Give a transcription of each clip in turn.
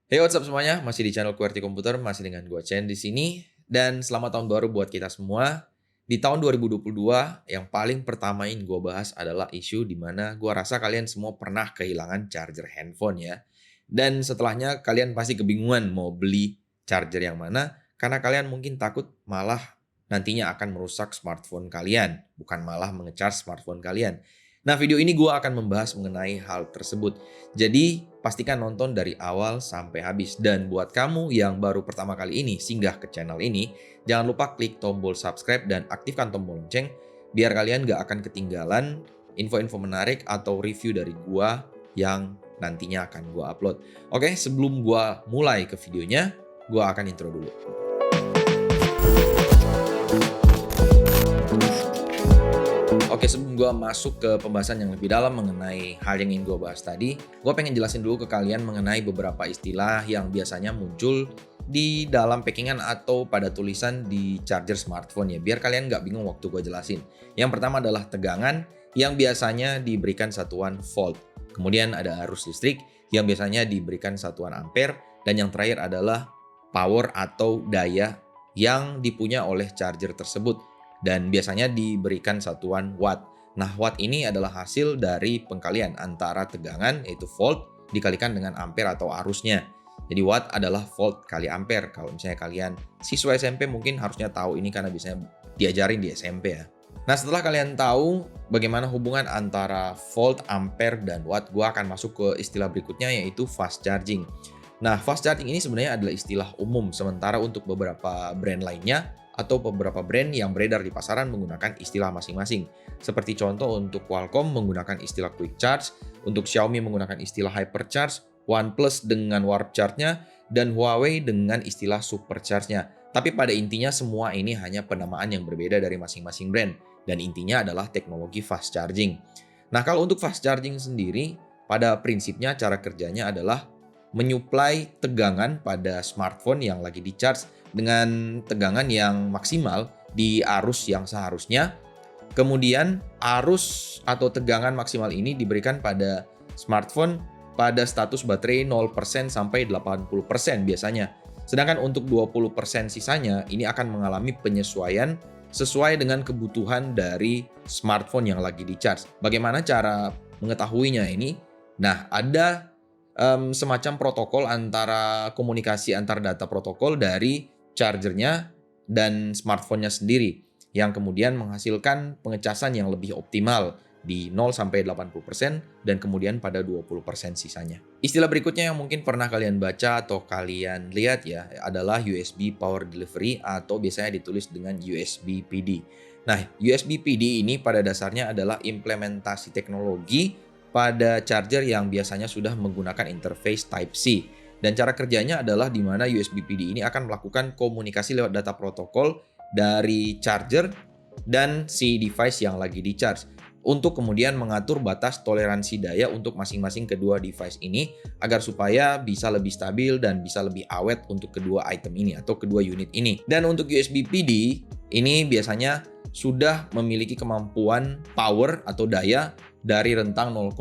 Hey, what's up semuanya? Masih di channel QWERTY Komputer, masih dengan gua Chen di sini. Dan selamat tahun baru buat kita semua. Di tahun 2022, yang paling pertama yang gua bahas adalah isu di mana gua rasa kalian semua pernah kehilangan charger handphone ya. Dan setelahnya kalian pasti kebingungan mau beli charger yang mana karena kalian mungkin takut malah nantinya akan merusak smartphone kalian, bukan malah menge-charge smartphone kalian. Nah, video ini gua akan membahas mengenai hal tersebut. Jadi, pastikan nonton dari awal sampai habis. Dan buat kamu yang baru pertama kali ini singgah ke channel ini, jangan lupa klik tombol subscribe dan aktifkan tombol lonceng biar kalian gak akan ketinggalan info-info menarik atau review dari gua yang nantinya akan gua upload. Oke, sebelum gua mulai ke videonya, gua akan intro dulu. Oke, sebelum gue masuk ke pembahasan yang lebih dalam mengenai hal yang ingin gue bahas tadi, gue pengen jelasin dulu ke kalian mengenai beberapa istilah yang biasanya muncul di dalam packingan atau pada tulisan di charger smartphone ya, biar kalian nggak bingung waktu gue jelasin. Yang pertama adalah tegangan yang biasanya diberikan satuan volt. Kemudian ada arus listrik yang biasanya diberikan satuan ampere. Dan yang terakhir adalah power atau daya yang dipunya oleh charger tersebut. Dan biasanya diberikan satuan watt. Nah, watt ini adalah hasil dari pengkalian antara tegangan yaitu volt dikalikan dengan ampere atau arusnya. Jadi watt adalah volt kali ampere. Kalau misalnya kalian siswa SMP mungkin harusnya tahu ini karena biasanya diajarin di SMP ya. Nah, setelah kalian tahu bagaimana hubungan antara volt, ampere, dan watt, gua akan masuk ke istilah berikutnya yaitu fast charging. Nah, fast charging ini sebenarnya adalah istilah umum, sementara untuk beberapa brand lainnya atau beberapa brand yang beredar di pasaran menggunakan istilah masing-masing. Seperti contoh untuk Qualcomm menggunakan istilah quick charge, untuk Xiaomi menggunakan istilah hypercharge, OnePlus dengan warp charge-nya, dan Huawei dengan istilah supercharge-nya. Tapi pada intinya semua ini hanya penamaan yang berbeda dari masing-masing brand, dan intinya adalah teknologi fast charging. Nah, kalau untuk fast charging sendiri, pada prinsipnya cara kerjanya adalah menyuplai tegangan pada smartphone yang lagi di-charge dengan tegangan yang maksimal di arus yang seharusnya. Kemudian arus atau tegangan maksimal ini diberikan pada smartphone pada status baterai 0% sampai 80% biasanya. Sedangkan untuk 20% sisanya ini akan mengalami penyesuaian sesuai dengan kebutuhan dari smartphone yang lagi di-charge. Bagaimana cara mengetahuinya ini? Nah, ada semacam protokol antara komunikasi antar data protokol dari chargernya dan smartphone-nya sendiri yang kemudian menghasilkan pengecasan yang lebih optimal di 0 sampai 80% dan kemudian pada 20% sisanya. Istilah berikutnya yang mungkin pernah kalian baca atau kalian lihat ya adalah USB Power Delivery atau biasanya ditulis dengan USB PD. Nah, USB PD ini pada dasarnya adalah implementasi teknologi pada charger yang biasanya sudah menggunakan interface Type-C. Dan cara kerjanya adalah di mana USB PD ini akan melakukan komunikasi lewat data protokol dari charger dan si device yang lagi di-charge untuk kemudian mengatur batas toleransi daya untuk masing-masing kedua device ini agar supaya bisa lebih stabil dan bisa lebih awet untuk kedua item ini atau kedua unit ini. Dan untuk USB PD ini biasanya sudah memiliki kemampuan power atau daya dari rentang 0,5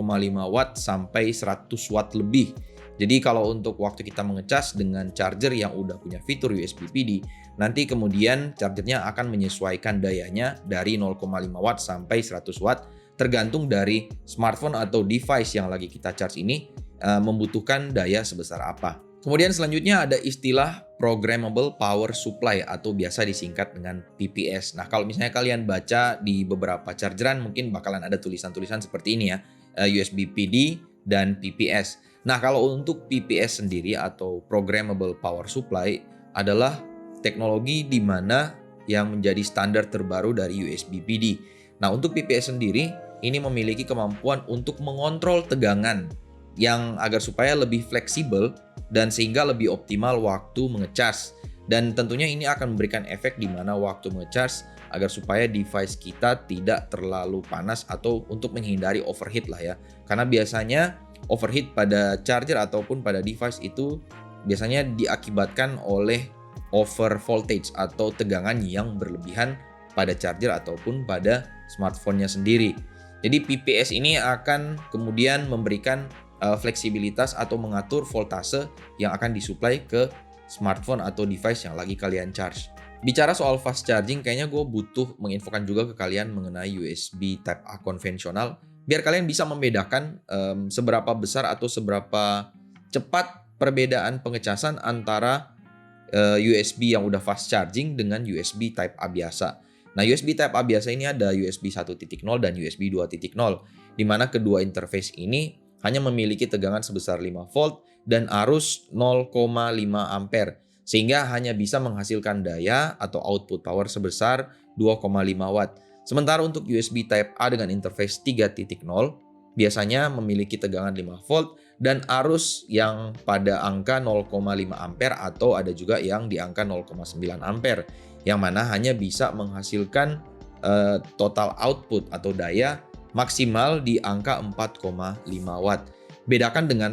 watt sampai 100 watt lebih. Jadi kalau untuk waktu kita mengecas dengan charger yang udah punya fitur USB PD, nanti kemudian chargernya akan menyesuaikan dayanya dari 0,5 watt sampai 100 watt tergantung dari smartphone atau device yang lagi kita charge ini membutuhkan daya sebesar apa. Kemudian selanjutnya ada istilah Programmable Power Supply atau biasa disingkat dengan PPS. Nah, kalau misalnya kalian baca di beberapa chargeran mungkin bakalan ada tulisan-tulisan seperti ini ya, USB PD dan PPS. Nah, kalau untuk PPS sendiri atau Programmable Power Supply adalah teknologi di mana yang menjadi standar terbaru dari USB PD. Nah, untuk PPS sendiri ini memiliki kemampuan untuk mengontrol tegangan yang agar supaya lebih fleksibel dan sehingga lebih optimal waktu mengecas. Dan tentunya ini akan memberikan efek di mana waktu mengecas agar supaya device kita tidak terlalu panas atau untuk menghindari overheat lah ya. Karena biasanya overheat pada charger ataupun pada device itu biasanya diakibatkan oleh over voltage atau tegangan yang berlebihan pada charger ataupun pada smartphone-nya sendiri. Jadi PPS ini akan kemudian memberikan fleksibilitas atau mengatur voltase yang akan disuplai ke smartphone atau device yang lagi kalian charge. Bicara soal fast charging, kayaknya gue butuh menginfokan juga ke kalian mengenai USB Type A konvensional, biar kalian bisa membedakan seberapa besar atau seberapa cepat perbedaan pengecasan antara USB yang udah fast charging dengan USB Type A biasa. Nah, USB Type A biasa ini ada USB 1.0 dan USB 2.0, di mana kedua interface ini hanya memiliki tegangan sebesar 5 volt dan arus 0,5 ampere, sehingga hanya bisa menghasilkan daya atau output power sebesar 2,5 watt. Sementara untuk USB Type A dengan interface 3.0 biasanya memiliki tegangan 5 volt dan arus yang pada angka 0,5 ampere atau ada juga yang di angka 0,9 ampere, yang mana hanya bisa menghasilkan total output atau daya maksimal di angka 4,5 watt. Bedakan dengan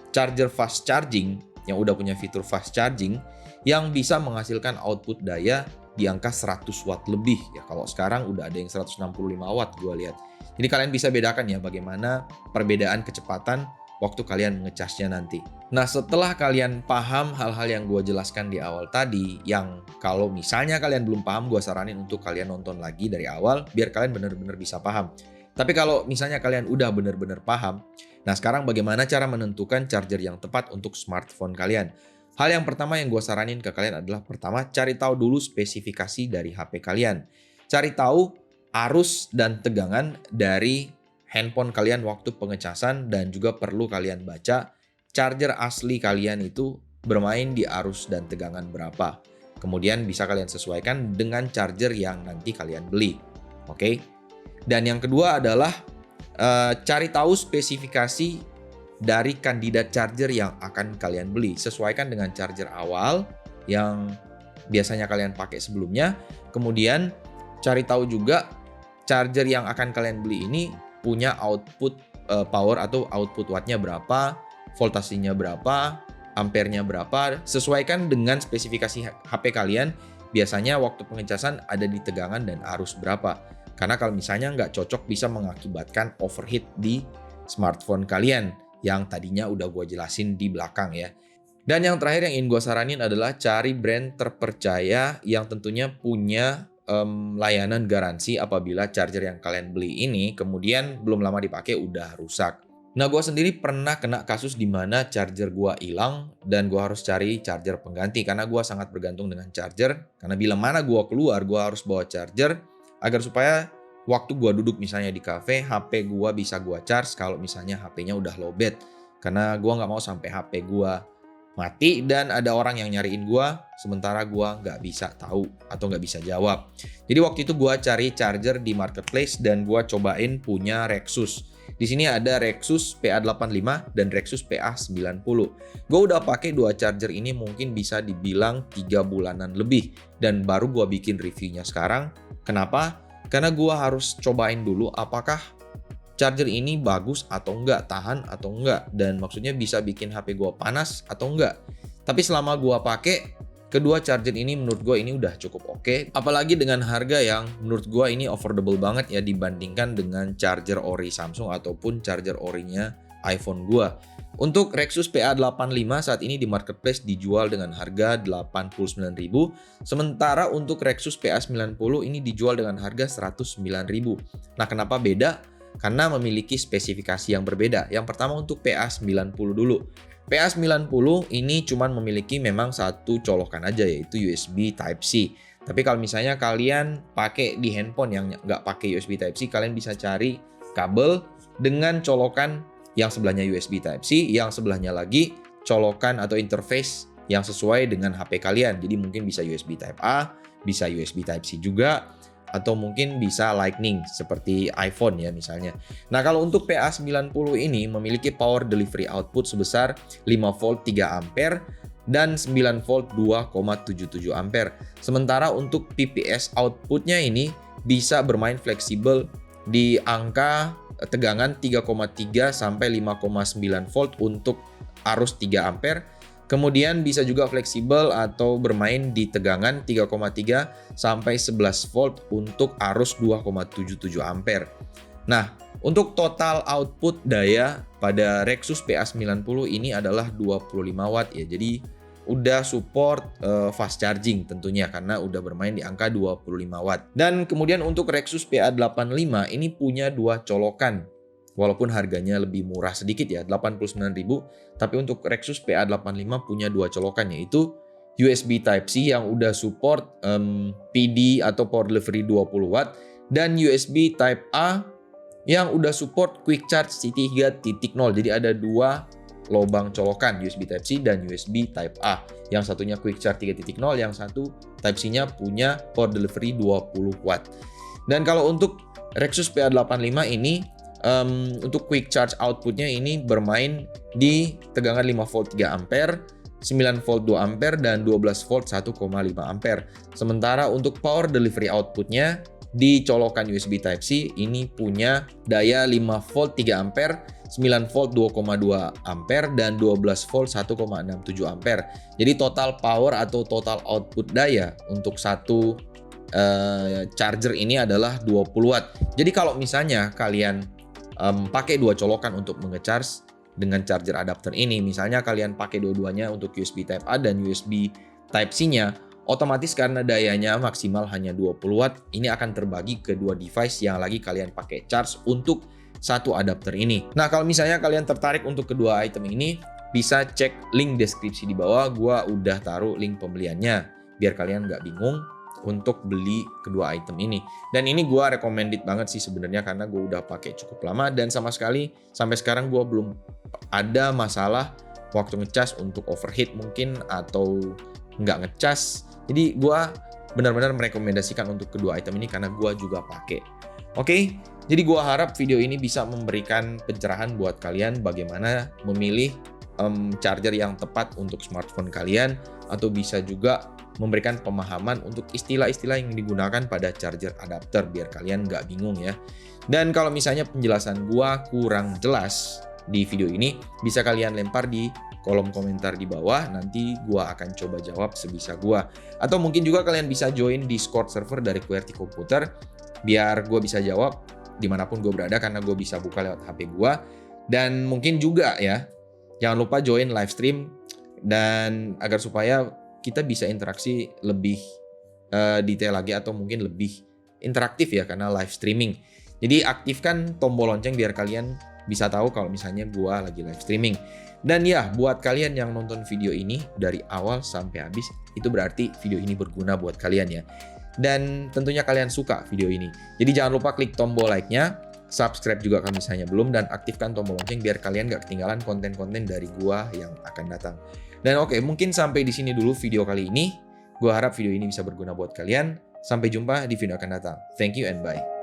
charger fast charging yang udah punya fitur fast charging yang bisa menghasilkan output daya di angka 100 watt lebih. Ya, kalau sekarang udah ada yang 165 watt gue lihat. Jadi kalian bisa bedakan ya bagaimana perbedaan kecepatan waktu kalian ngecasnya nanti. Nah, setelah kalian paham hal-hal yang gue jelaskan di awal tadi, yang kalau misalnya kalian belum paham, gue saranin untuk kalian nonton lagi dari awal, biar kalian benar-benar bisa paham. Tapi kalau misalnya kalian udah benar-benar paham, nah sekarang bagaimana cara menentukan charger yang tepat untuk smartphone kalian? Hal yang pertama yang gue saranin ke kalian adalah pertama, cari tahu dulu spesifikasi dari HP kalian. Cari tahu arus dan tegangan dari handphone kalian waktu pengecasan, dan juga perlu kalian baca charger asli kalian itu bermain di arus dan tegangan berapa. Kemudian bisa kalian sesuaikan dengan charger yang nanti kalian beli. Oke? Dan yang kedua adalah cari tahu spesifikasi dari kandidat charger yang akan kalian beli. Sesuaikan dengan charger awal yang biasanya kalian pakai sebelumnya. Kemudian cari tahu juga charger yang akan kalian beli ini punya output power atau output wattnya berapa, voltasenya berapa, ampernya berapa. Sesuaikan dengan spesifikasi HP kalian. Biasanya waktu pengecasan ada di tegangan dan arus berapa. Karena kalau misalnya nggak cocok bisa mengakibatkan overheat di smartphone kalian yang tadinya udah gue jelasin di belakang ya. Dan yang terakhir yang ingin gue saranin adalah cari brand terpercaya yang tentunya punya layanan garansi apabila charger yang kalian beli ini kemudian belum lama dipakai udah rusak. Nah, gue sendiri pernah kena kasus di mana charger gue hilang dan gue harus cari charger pengganti karena gue sangat bergantung dengan charger. Karena bila mana gue keluar, gue harus bawa charger agar supaya waktu gue duduk misalnya di cafe, HP gue bisa gue charge kalau misalnya HP-nya udah lowbat. Karena gue nggak mau sampai HP gue mati dan ada orang yang nyariin gue sementara gue nggak bisa tahu atau nggak bisa jawab. Jadi waktu itu gue cari charger di marketplace dan gue cobain punya Rexus. Di sini ada Rexus PA85 dan Rexus PA90. Gue udah pakai dua charger ini mungkin bisa dibilang 3 bulanan lebih dan baru gue bikin reviewnya sekarang. Kenapa? Karena gue harus cobain dulu apakah charger ini bagus atau enggak, tahan atau enggak, dan maksudnya bisa bikin HP gue panas atau enggak. Tapi selama gue pakai, kedua charger ini menurut gue ini udah cukup oke. Apalagi dengan harga yang menurut gue ini affordable banget ya dibandingkan dengan charger ori Samsung ataupun charger orinya iPhone gue. Untuk Rexus PA85 saat ini di marketplace dijual dengan harga 89.000, sementara untuk Rexus PA90 ini dijual dengan harga 109.000. Nah, kenapa beda? Karena memiliki spesifikasi yang berbeda. Yang pertama untuk PA90 dulu. PA90 ini cuma memiliki memang satu colokan aja yaitu USB Type-C. Tapi kalau misalnya kalian pakai di handphone yang nggak pakai USB Type-C, kalian bisa cari kabel dengan colokan yang sebelahnya USB Type-C, yang sebelahnya lagi colokan atau interface yang sesuai dengan HP kalian. Jadi mungkin bisa USB Type A, bisa USB Type-C juga, atau mungkin bisa Lightning seperti iPhone ya misalnya. Nah, kalau untuk PA90 ini memiliki power delivery output sebesar 5 volt 3 ampere dan 9 volt 2,77 ampere. Sementara untuk PPS outputnya ini bisa bermain fleksibel di angka tegangan 3,3 sampai 5,9 volt untuk arus 3 ampere. Kemudian bisa juga fleksibel atau bermain di tegangan 3,3 sampai 11 volt untuk arus 2,77 ampere. Nah, untuk total output daya pada Rexus PA90 ini adalah 25 watt ya. Jadi udah support fast charging tentunya karena udah bermain di angka 25 watt. Dan kemudian untuk Rexus PA85 ini punya dua colokan. Walaupun harganya lebih murah sedikit ya, 89.000, tapi untuk Rexus PA85 punya dua colokan, yaitu USB Type-C yang udah support PD atau power delivery 20 watt dan USB Type A yang udah support Quick Charge C3.0. Jadi ada dua lubang colokan, USB Type-C dan USB Type A. Yang satunya Quick Charge 3.0, yang satu Type-C-nya punya power delivery 20 watt. Dan kalau untuk Rexus PA85 ini untuk quick charge outputnya ini bermain di tegangan 5 volt 3 ampere, 9 volt 2 ampere, dan 12 volt 1,5 ampere. Sementara untuk power delivery outputnya di colokan USB Type-C ini punya daya 5 volt 3 ampere, 9 volt 2,2 ampere, dan 12 volt 1,67 ampere. Jadi total power atau total output daya untuk satu charger ini adalah 20 watt. Jadi kalau misalnya kalian pakai dua colokan untuk menge-charge dengan charger adapter ini, misalnya kalian pakai dua-duanya untuk USB Type A dan USB Type-C-nya, otomatis karena dayanya maksimal hanya 20 watt, ini akan terbagi ke dua device yang lagi kalian pakai charge untuk satu adapter ini. Nah, kalau misalnya kalian tertarik untuk kedua item ini, bisa cek link deskripsi di bawah. Gua udah taruh link pembeliannya biar kalian nggak bingung untuk beli kedua item ini. Dan ini gue recommended banget sih sebenarnya karena gue udah pakai cukup lama dan sama sekali sampai sekarang gue belum ada masalah waktu ngecas untuk overheat mungkin atau nggak ngecas. Jadi gue benar-benar merekomendasikan untuk kedua item ini karena gue juga pakai. Oke, jadi gue harap video ini bisa memberikan pencerahan buat kalian bagaimana memilih charger yang tepat untuk smartphone kalian, atau bisa juga memberikan pemahaman untuk istilah-istilah yang digunakan pada charger adapter biar kalian nggak bingung ya. Dan kalau misalnya penjelasan gua kurang jelas di video ini, bisa kalian lempar di kolom komentar di bawah, nanti gua akan coba jawab sebisa gua. Atau mungkin juga kalian bisa join Discord server dari QWERTY Komputer biar gua bisa jawab dimanapun gue berada karena gue bisa buka lewat HP gue. Dan mungkin juga ya, jangan lupa join live stream dan agar supaya kita bisa interaksi lebih detail lagi atau mungkin lebih interaktif ya karena live streaming. Jadi aktifkan tombol lonceng biar kalian bisa tahu kalau misalnya gue lagi live streaming. Dan ya, buat kalian yang nonton video ini dari awal sampai habis, itu berarti video ini berguna buat kalian ya. Dan tentunya kalian suka video ini. Jadi jangan lupa klik tombol like-nya, subscribe juga kalau misalnya belum, dan aktifkan tombol lonceng biar kalian gak ketinggalan konten-konten dari gua yang akan datang. Dan oke, mungkin sampai di sini dulu video kali ini. Gua harap video ini bisa berguna buat kalian. Sampai jumpa di video akan datang. Thank you and bye.